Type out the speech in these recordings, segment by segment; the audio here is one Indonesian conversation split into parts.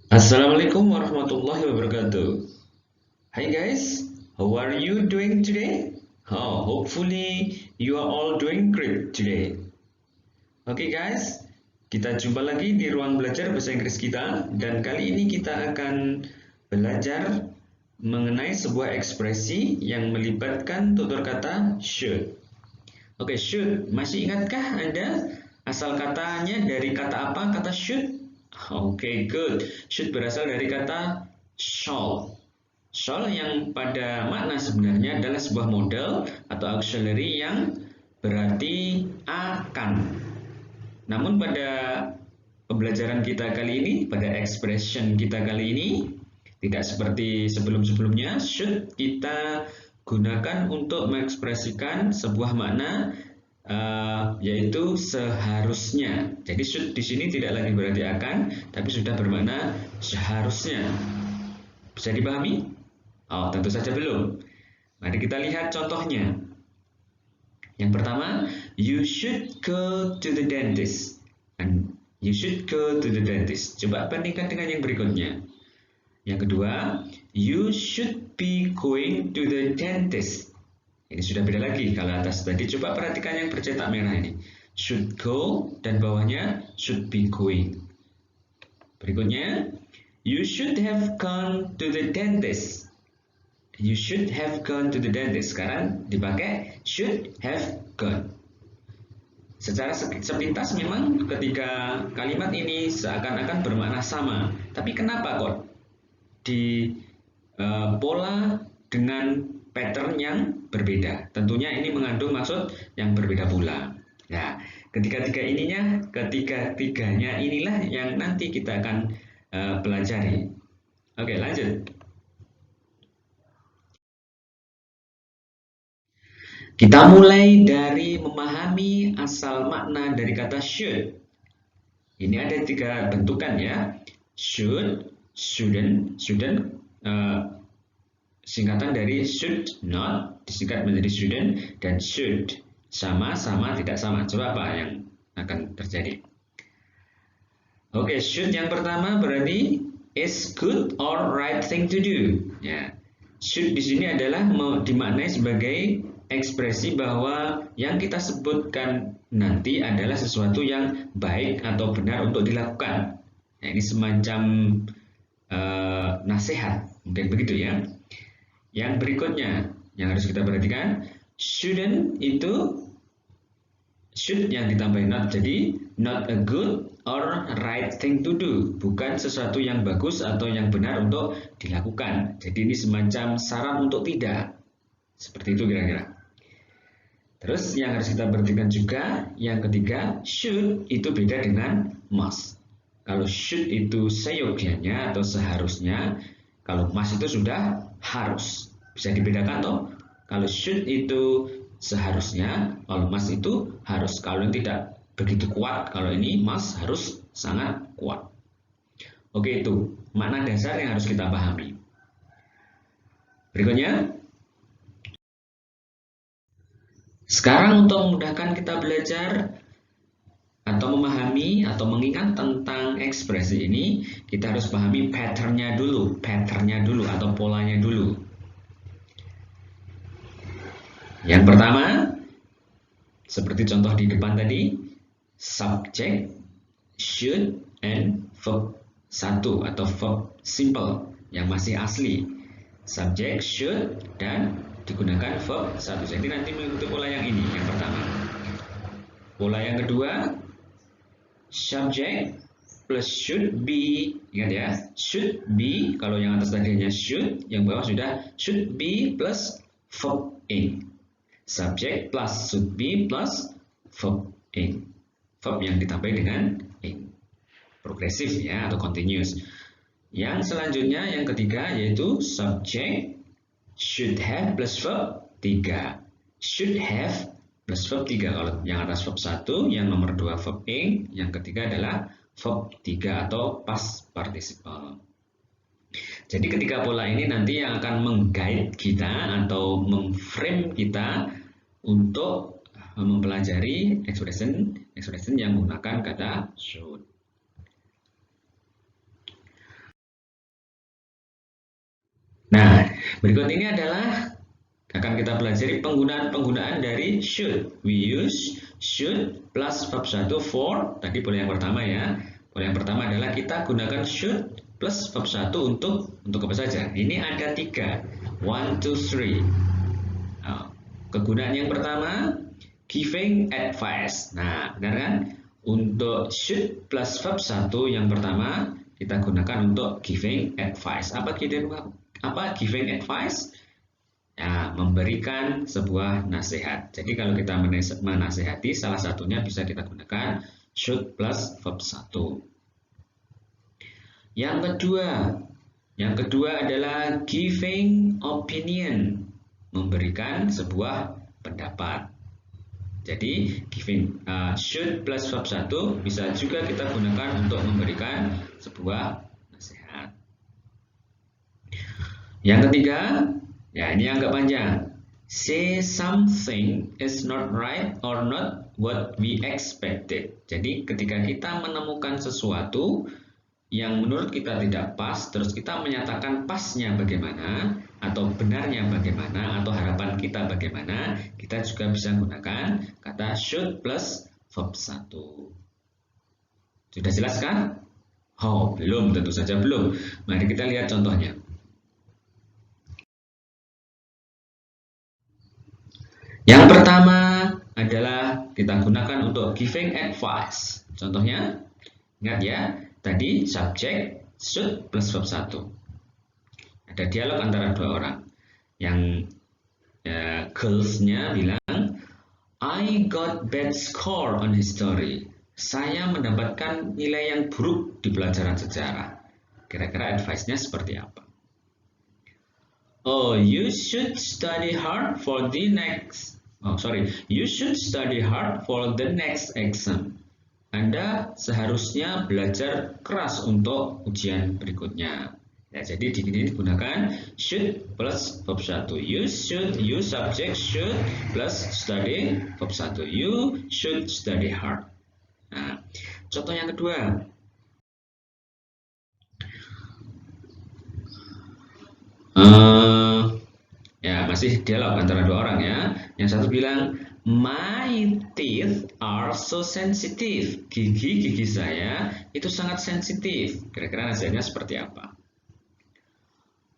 Assalamualaikum warahmatullahi wabarakatuh. Hi guys, how are you doing today? Hopefully you are all doing great today. Oke guys, kita jumpa lagi di ruang belajar bahasa Inggris kita dan kali ini kita akan belajar mengenai sebuah ekspresi yang melibatkan tutur kata should. Oke, should. Masih ingatkah Anda asal katanya dari kata apa? Kata should? Oke, good. Should berasal dari kata shall. Shall yang pada makna sebenarnya adalah sebuah model atau auxiliary yang berarti akan. Namun pada pembelajaran kita kali ini, pada expression kita kali ini, tidak seperti sebelum-sebelumnya, should kita gunakan untuk mengekspresikan sebuah makna yaitu seharusnya. Jadi should di sini tidak lagi berarti akan, tapi sudah bermakna seharusnya. Bisa dipahami? Oh, tentu saja belum. Mari kita lihat contohnya. Yang pertama, you should go to the dentist. And you should go to the dentist. Coba bandingkan dengan yang berikutnya. Yang kedua, you should be going to the dentist. Ini sudah beda lagi. Kalau atas tadi, coba perhatikan yang bercetak merah ini. Should go dan bawahnya should be going. Berikutnya, you should have gone to the dentist. You should have gone to the dentist. Sekarang dipakai should have gone. Secara sepintas memang ketika kalimat ini seakan-akan bermakna sama. Tapi kenapa kok di pola dengan pattern yang berbeda? Tentunya ini mengandung maksud yang berbeda pula. Nah, ketiga-tiganya inilah yang nanti kita akan pelajari. Oke, lanjut. Kita mulai dari memahami asal makna dari kata should. Ini ada tiga bentukan ya. Should, shouldn't, singkatan dari should not, disingkat menjadi shouldn't, dan should. Sama, tidak sama. Coba apa yang akan terjadi? Oke, should yang pertama berarti is good or right thing to do. Ya. Should di sini adalah dimaknai sebagai ekspresi bahwa yang kita sebutkan nanti adalah sesuatu yang baik atau benar untuk dilakukan. Nah, ini semacam nasihat, mungkin begitu ya. Yang berikutnya yang harus kita perhatikan, shouldn't itu should yang ditambahin not, jadi not a good or right thing to do, bukan sesuatu yang bagus atau yang benar untuk dilakukan. Jadi ini semacam saran untuk tidak. Seperti itu kira-kira. Terus yang harus kita perhatikan juga, yang ketiga, should itu beda dengan must. Kalau should itu seyogyanya atau seharusnya, kalau must itu sudah harus. Bisa dibedakan toh? Kalau should itu seharusnya, kalau must itu harus. Kalau yang tidak begitu kuat, kalau ini must harus sangat kuat. Oke, itu makna dasar yang harus kita pahami. Berikutnya, sekarang untuk memudahkan kita belajar atau memahami atau mengingat tentang ekspresi ini, kita harus pahami patternnya dulu atau polanya dulu. Yang pertama, seperti contoh di depan tadi, subject, should, and verb satu atau verb simple yang masih asli. Subject, should, dan digunakan verb satu. Jadi nanti mengikuti pola yang ini, yang pertama. Pola yang kedua, subject plus should be. Ingat ya, should be. Kalau yang atas tadi hanya should, yang bawah sudah should be plus verb in. Subject plus should be plus verb in. Verb yang ditambah dengan in. Progresif ya atau continuous. Yang selanjutnya yang ketiga yaitu subject should have plus verb 3. Should have plus verb 3. Kalau yang atas verb 1, yang nomor 2 verb in, yang ketiga adalah verb 3 atau past participle. Jadi ketiga pola ini nanti yang akan meng-guide kita atau meng-frame kita untuk mempelajari expression yang menggunakan kata should. Berikut ini adalah akan kita pelajari penggunaan dari should. We use should plus verb 1 for, tadi pola yang pertama ya. Pola yang pertama adalah kita gunakan should plus verb 1 untuk apa saja? Ini ada 3. 1, 2, 3. Nah, kegunaan yang pertama, giving advice. Nah, benar kan? Untuk should plus verb 1 yang pertama kita gunakan untuk giving advice. Apa giving advice? Ya, memberikan sebuah nasihat. Jadi kalau kita menasehati, salah satunya bisa kita gunakan should plus verb 1. Yang kedua adalah giving opinion, memberikan sebuah pendapat. Jadi giving should plus verb 1 bisa juga kita gunakan untuk memberikan sebuah nasihat. Yang ketiga, ya ini agak panjang. Say something is not right or not what we expected. Jadi ketika kita menemukan sesuatu yang menurut kita tidak pas, terus kita menyatakan pasnya bagaimana, atau benarnya bagaimana, atau harapan kita bagaimana, kita juga bisa menggunakan kata should plus verb 1. Sudah jelas kan? Oh, belum, tentu saja belum. Mari kita lihat contohnya. Yang pertama adalah kita gunakan untuk giving advice. Contohnya, ingat ya, tadi subjek should plus verb 1. Ada dialog antara dua orang. Yang girls-nya bilang, I got bad score on history. Saya mendapatkan nilai yang buruk di pelajaran sejarah. Kira-kira advice-nya seperti apa? Oh, you should study hard for the next. You should study hard for the next exam. Anda seharusnya belajar keras untuk ujian berikutnya. Ya, jadi di sini digunakan should plus verb 1. You subject should plus study verb 1. You should study hard. Nah, contoh yang kedua. Ya, masih dialog antara dua orang ya. Yang satu bilang, my teeth are so sensitive. Gigi saya itu sangat sensitif. Kira-kira nasihatnya seperti apa?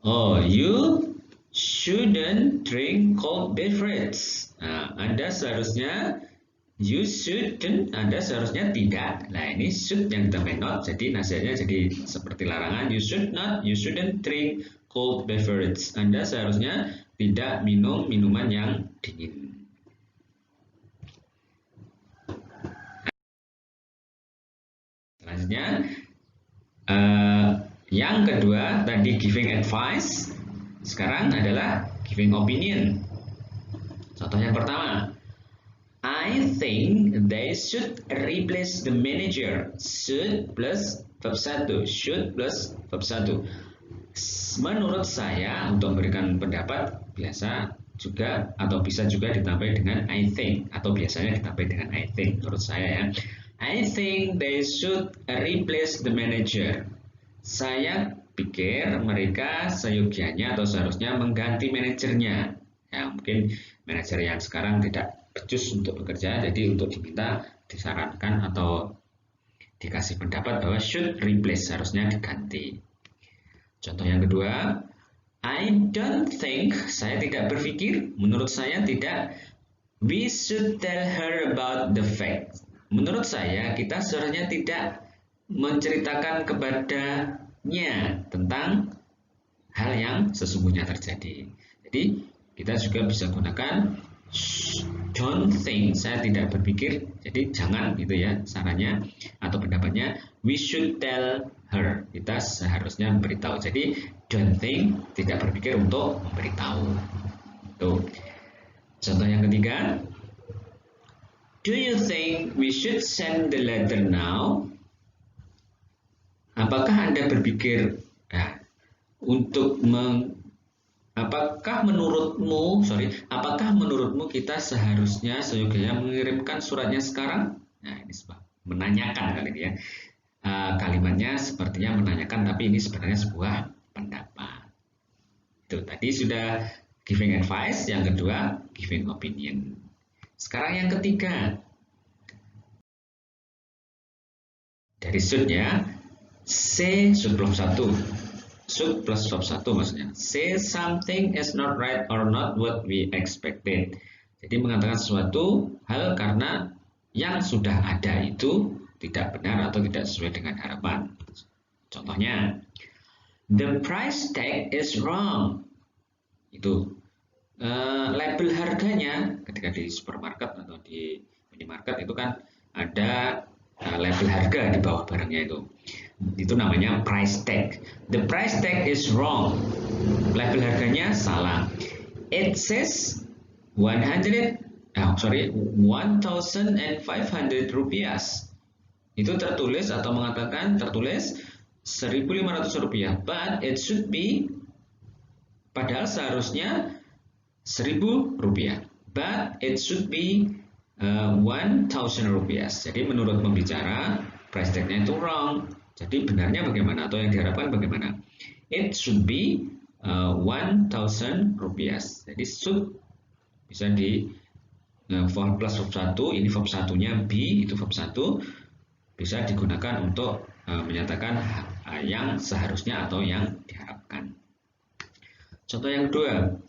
Oh, you shouldn't drink cold beverage. Nah, Anda seharusnya Anda seharusnya tidak. Nah, ini should yang ditambah not, jadi nasihatnya jadi seperti larangan. You shouldn't drink cold beverage. Anda seharusnya tidak minum minuman yang dingin. Selanjutnya, yang kedua tadi giving advice, sekarang adalah giving opinion. Contoh yang pertama, I think they should replace the manager. Should plus verb 1. Should plus verb 1. Menurut saya, untuk memberikan pendapat biasa juga atau bisa juga ditambah dengan I think, atau biasanya ditambah dengan I think. Menurut saya ya, I think they should replace the manager. Saya pikir mereka seyogianya atau seharusnya mengganti manajernya. Ya, mungkin manajer yang sekarang tidak becus untuk bekerja, jadi untuk disarankan atau dikasih pendapat bahwa should replace, harusnya diganti. Contoh yang kedua, I don't think, saya tidak berpikir, menurut saya tidak, we should tell her about the fact. Menurut saya, kita seharusnya tidak menceritakan kepadanya tentang hal yang sesungguhnya terjadi. Jadi, kita juga bisa gunakan don't think, saya tidak berpikir, jadi jangan gitu ya sarannya atau pendapatnya. We should tell her, kita seharusnya memberitahu. Jadi don't think, tidak berpikir untuk memberitahu. Tuh. Contoh yang ketiga, do you think we should send the letter now? Apakah Anda berpikir apakah menurutmu kita seharusnya seyogianya mengirimkan suratnya sekarang? Nah, ini menanyakan kali ini ya. Kalimatnya sepertinya menanyakan, tapi ini sebenarnya sebuah pendapat. Itu tadi sudah giving advice, yang kedua giving opinion. Sekarang yang ketiga, dari should ya, say should plus satu, should plus verb satu maksudnya. Say something is not right or not what we expected. Jadi mengatakan sesuatu hal karena yang sudah ada itu tidak benar atau tidak sesuai dengan harapan. Contohnya, the price tag is wrong. Itu label harganya ketika di supermarket atau di minimarket itu kan ada label harga di bawah barangnya itu namanya price tag. The price tag is wrong. Label harganya salah. It says 1,500 rupiah. Itu tertulis atau mengatakan tertulis 1.500 rupiah, but it should be, padahal seharusnya 1.000 rupiah, but it should be 1,000 rupiah. Jadi menurut pembicara price tag-nya itu wrong. Jadi benarnya bagaimana atau yang diharapkan bagaimana? It should be 1,000 rupiah. Jadi should bisa di plus verb 1, ini verb satunya be, itu verb 1 bisa digunakan untuk menyatakan yang seharusnya atau yang diharapkan. Contoh yang kedua,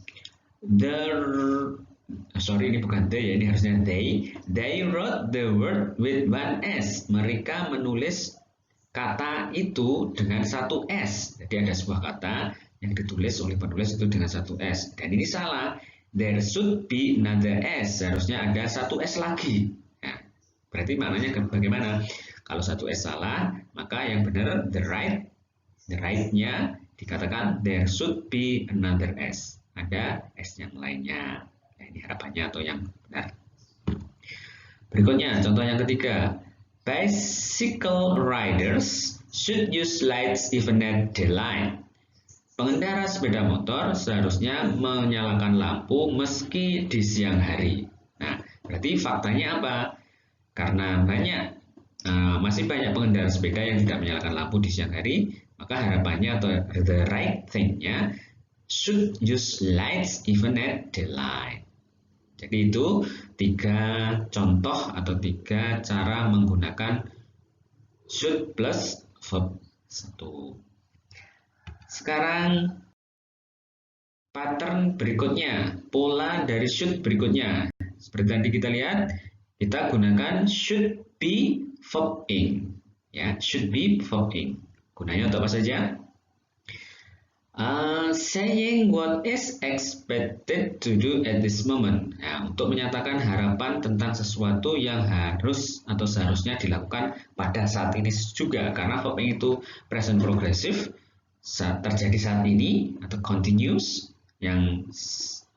ini bukan the ya, ini harusnya they wrote the word with one s. Mereka menulis kata itu dengan satu s. Jadi ada sebuah kata yang ditulis oleh penulis itu dengan satu s, dan ini salah. There should be another s. Seharusnya ada satu s lagi. Nah, berarti maknanya bagaimana? Kalau satu s salah, maka yang benar the right-nya dikatakan there should be another s. Ada s yang lainnya. Nah, ini harapannya atau yang benar. Berikutnya, contoh yang ketiga. Bicycle riders should use lights even at daylight. Pengendara sepeda motor seharusnya menyalakan lampu meski di siang hari. Nah, berarti faktanya apa? Karena masih banyak pengendara sepeda yang tidak menyalakan lampu di siang hari, maka harapannya atau the right thing-nya should use lights even at daylight. Jadi itu 3 contoh atau 3 cara menggunakan should plus verb 1. Sekarang pattern berikutnya, pola dari should berikutnya. Seperti tadi kita lihat, kita gunakan should be verb ing. Ya, should be verb ing. Gunanya untuk apa saja? Saying what is expected to do at this moment. Nah, untuk menyatakan harapan tentang sesuatu yang harus atau seharusnya dilakukan pada saat ini juga, karena verb ing itu present progressive, terjadi saat ini atau continuous yang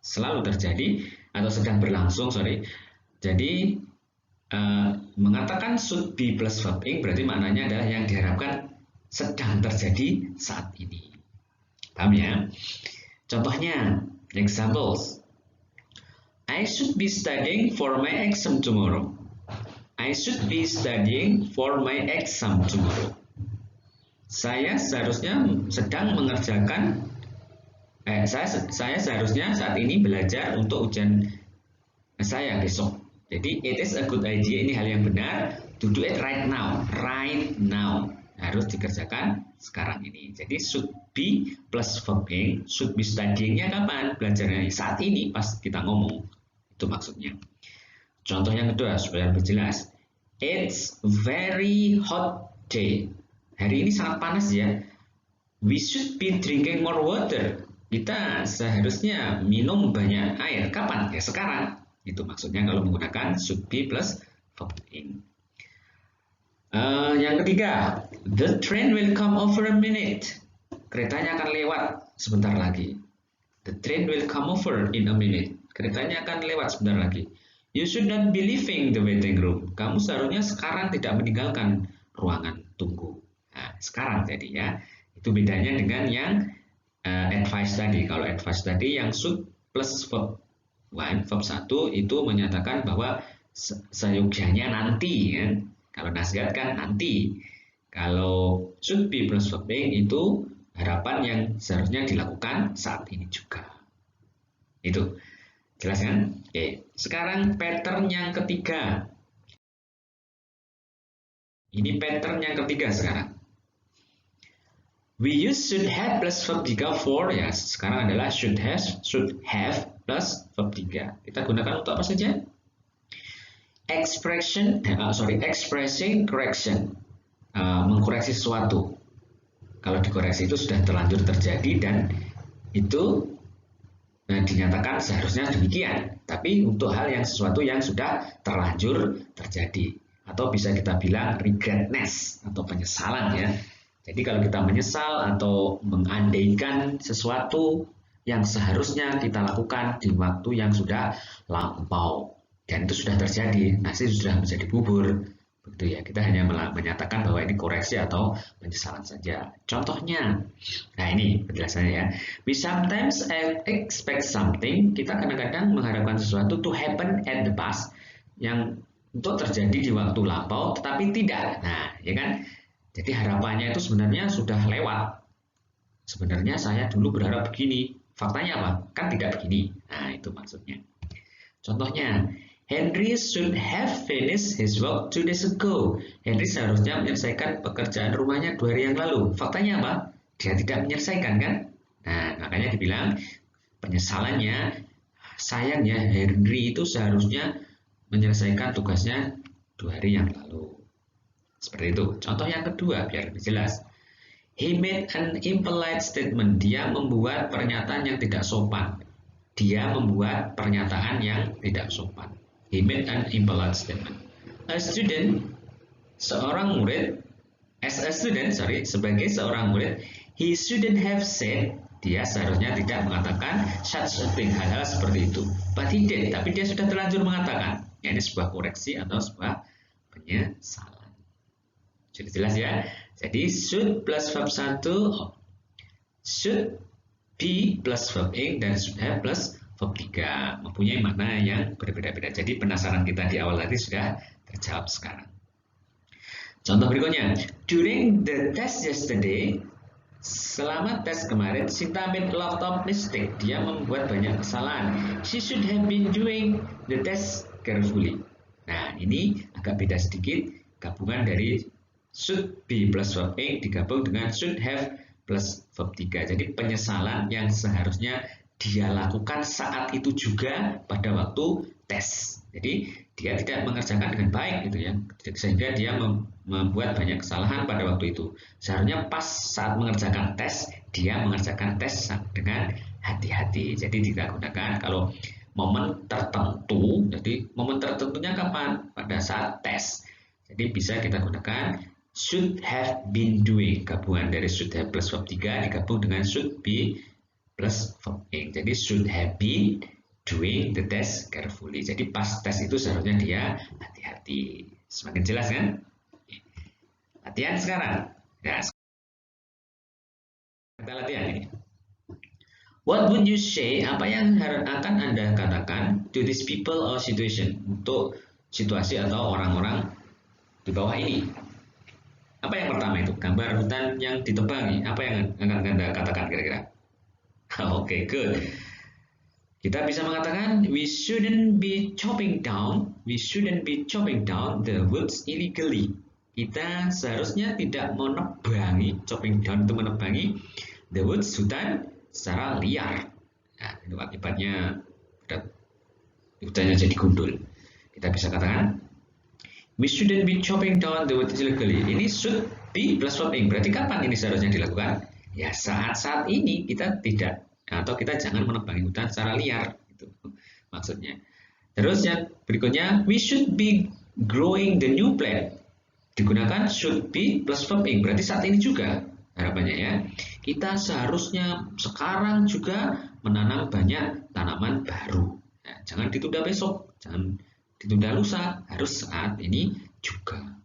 selalu terjadi atau sedang berlangsung, Jadi mengatakan should be plus verb ing berarti maknanya adalah yang diharapkan sedang terjadi saat ini. Paham ya? Contohnya, examples. I should be studying for my exam tomorrow. I should be studying for my exam tomorrow. Saya seharusnya sedang mengerjakan saya seharusnya saat ini belajar untuk ujian saya besok. Jadi it is a good idea, ini hal yang benar, to do it right now. Right now. Harus dikerjakan sekarang ini. Jadi should be plus verb ing, should be studying-nya kapan? Belajarnya saat ini pas kita ngomong. Itu maksudnya. Contoh yang kedua supaya lebih jelas. It's very hot day. Hari ini sangat panas ya. We should be drinking more water. Kita seharusnya minum banyak air. Kapan? Ya sekarang. Itu maksudnya kalau menggunakan should be plus verb ing. Yang ketiga, the train will come over a minute. Keretanya akan lewat sebentar lagi. The train will come over in a minute. Keretanya akan lewat sebentar lagi. You should not be leaving the waiting room. Kamu seharusnya sekarang tidak meninggalkan ruangan tunggu. Nah, sekarang jadi ya. Itu bedanya dengan yang advice tadi. Kalau advice tadi yang should plus verb 1 itu menyatakan bahwa seyogyanya nanti kan. Kalau nasihat kan nanti. Kalau should be plus verb ing itu harapan yang seharusnya dilakukan saat ini juga. Itu jelas kan? Oke, sekarang pattern yang ketiga. Ini pattern yang ketiga sekarang. We use should have plus verb 3 for, ya sekarang adalah should have plus verb 3. Kita gunakan untuk apa saja? Expressing correction, mengkoreksi sesuatu. Kalau dikoreksi itu sudah terlanjur terjadi dan itu dinyatakan seharusnya demikian. Tapi untuk hal yang sesuatu yang sudah terlanjur terjadi, atau bisa kita bilang regretness atau penyesalan ya. Jadi kalau kita menyesal atau mengandaikan sesuatu yang seharusnya kita lakukan di waktu yang sudah lampau dan itu sudah terjadi, nasi sudah menjadi bubur, begitu ya. Kita hanya menyatakan bahwa ini koreksi atau penyesalan saja. Contohnya, nah ini penjelasannya ya. We sometimes expect something. Kita kadang-kadang mengharapkan sesuatu to happen at the past, yang untuk terjadi di waktu lampau, tetapi tidak. Nah, ya kan? Jadi harapannya itu sebenarnya sudah lewat. Sebenarnya saya dulu berharap begini. Faktanya apa? Kan tidak begini. Nah, itu maksudnya. Contohnya, Henry should have finished his work 2 days ago. Henry seharusnya menyelesaikan pekerjaan rumahnya 2 hari yang lalu. Faktanya apa? Dia tidak menyelesaikan kan? Nah, makanya dibilang penyesalannya, sayangnya Henry itu seharusnya menyelesaikan tugasnya 2 hari yang lalu. Seperti itu. Contoh yang kedua, biar lebih jelas. He made an impolite statement. Dia membuat pernyataan yang tidak sopan. Dia membuat pernyataan yang tidak sopan. He made an impolite statement. A student, seorang murid, sebagai seorang murid, he shouldn't have said, dia seharusnya tidak mengatakan such a thing, hal-hal seperti itu. But he did, tapi dia sudah terlanjur mengatakan. Ini sebuah koreksi atau sebuah penyesalan. Sudah jelas ya? Jadi should plus verb 1, should be plus verb ing, dan should have plus verb 3 mempunyai makna yang berbeda-beda. Jadi penasaran kita di awal tadi sudah terjawab sekarang. Contoh berikutnya, during the test yesterday, selama tes kemarin, Sinta made a lot of mistake. Dia membuat banyak kesalahan. She should have been doing the test carefully. Nah, ini agak beda sedikit, gabungan dari should be plus verb ing digabung dengan should have plus verb 3. Jadi penyesalan yang seharusnya dia lakukan saat itu juga pada waktu tes. Jadi dia tidak mengerjakan dengan baik gitu ya, sehingga dia membuat banyak kesalahan pada waktu itu. Seharusnya pas saat mengerjakan tes, dia mengerjakan tes dengan hati-hati. Jadi tidak gunakan kalau momen tertentu. Jadi momen tertentunya kapan? Pada saat tes. Jadi bisa kita gunakan should have been doing, gabungan dari should have plus verb 3 digabung dengan should be plus verb ing. Jadi should have been doing the test carefully. Jadi pas tes itu seharusnya dia hati-hati. Semakin jelas kan? Latihan sekarang. Ya, kita latihan ini. What would you say? Apa yang akan Anda katakan to these people or situation, untuk situasi atau orang-orang di bawah ini? Apa yang pertama itu? Gambar hutan yang ditebangi. Apa yang akan Anda katakan kira-kira? Oke, good. Kita bisa mengatakan we shouldn't be chopping down the woods illegally. Kita seharusnya tidak menebangi, chopping down itu menebangi, the woods, hutan, secara liar. Nah, itu akibatnya hutannya jadi gundul. Kita bisa katakan we shouldn't be chopping down the woods illegally. Ini should be plus verb ing. Berarti kapan ini seharusnya dilakukan? Ya saat-saat ini kita tidak, atau kita jangan menebangi hutan secara liar, gitu maksudnya. Terus yang berikutnya, we should be growing the new plant. Digunakan should be plus verb ing. Berarti saat ini juga harapannya ya. Kita seharusnya sekarang juga menanam banyak tanaman baru. Nah, jangan ditunda besok, jangan ditunda lusa, harus saat ini juga.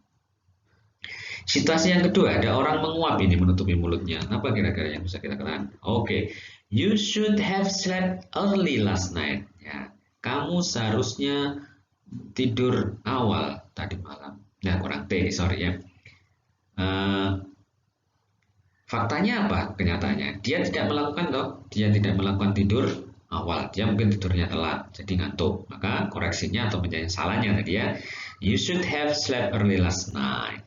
Situasi yang kedua, ada orang menguap ini menutupi mulutnya. Apa kira-kira yang bisa kita katakan? Oke. You should have slept early last night. Ya, kamu seharusnya tidur awal tadi malam. Nah, kurang T, sorry ya. Faktanya apa? Kenyataannya dia tidak melakukan dia tidak melakukan tidur awal. Dia mungkin tidurnya telat, jadi ngantuk. Maka koreksinya atau menjadi salahnya tadi ya, you should have slept early last night.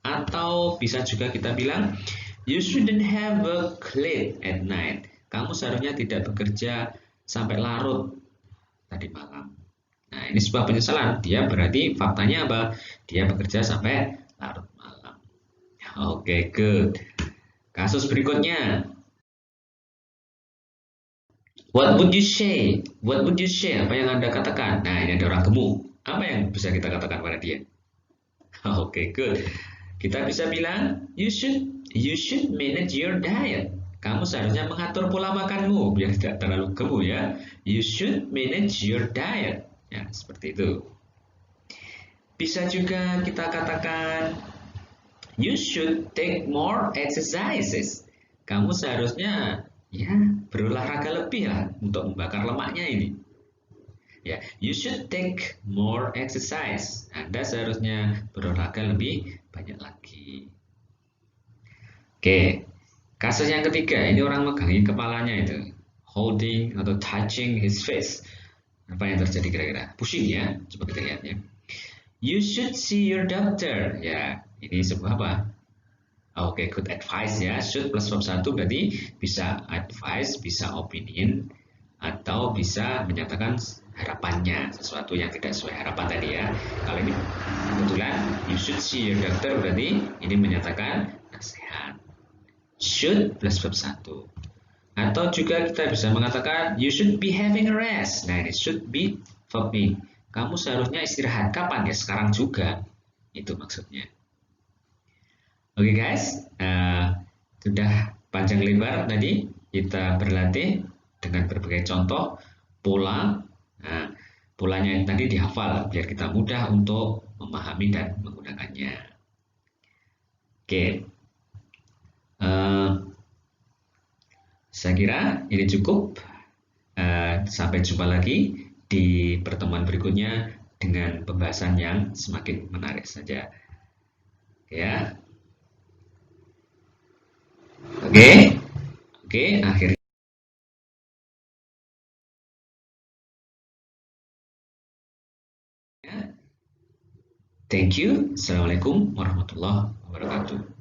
Atau bisa juga kita bilang, you shouldn't have worked late at night. Kamu seharusnya tidak bekerja sampai larut tadi malam. Nah, ini sebuah penyesalan. Dia berarti faktanya apa? Dia bekerja sampai larut malam. Oke, good. Kasus berikutnya. What would you say? What would you say? Apa yang Anda katakan? Nah, ini ada orang gemuk. Apa yang bisa kita katakan pada dia? Oke, good. Kita bisa bilang, you should manage your diet. Kamu seharusnya mengatur pola makanmu biar tidak terlalu gemuk ya. You should manage your diet. Ya, seperti itu. Bisa juga kita katakan, you should take more exercises. Kamu seharusnya ya berolahraga lebih lah untuk membakar lemaknya ini. Ya, you should take more exercise. Anda seharusnya berolahraga lebih banyak lagi. Oke, kasus yang ketiga, ini orang megangin kepalanya itu, holding atau touching his face. Apa yang terjadi kira-kira? Pusing ya, coba kita lihat ya. You should see your doctor. Ya, ini sebuah apa? Oke, good advice ya. Should plus verb 1 berarti bisa advice, bisa opinion, atau bisa menyatakan harapannya, sesuatu yang tidak sesuai harapan tadi ya. Kalau ini kebetulan you should see your doctor berarti ini menyatakan nasihat. Should plus verb 1. Atau juga kita bisa mengatakan you should be having a rest. Nah, ini should be verb nih. Kamu seharusnya istirahat. Kapan ya? Sekarang juga. Itu maksudnya. Oke guys, sudah panjang lebar tadi kita berlatih dengan berbagai contoh pola. Nah, polanya tadi dihafal biar kita mudah untuk memahami dan menggunakannya. Oke, saya kira ini cukup. Sampai jumpa lagi di pertemuan berikutnya dengan pembahasan yang semakin menarik saja. Ya. Oke, akhirnya. Thank you. Assalamualaikum warahmatullahi wabarakatuh.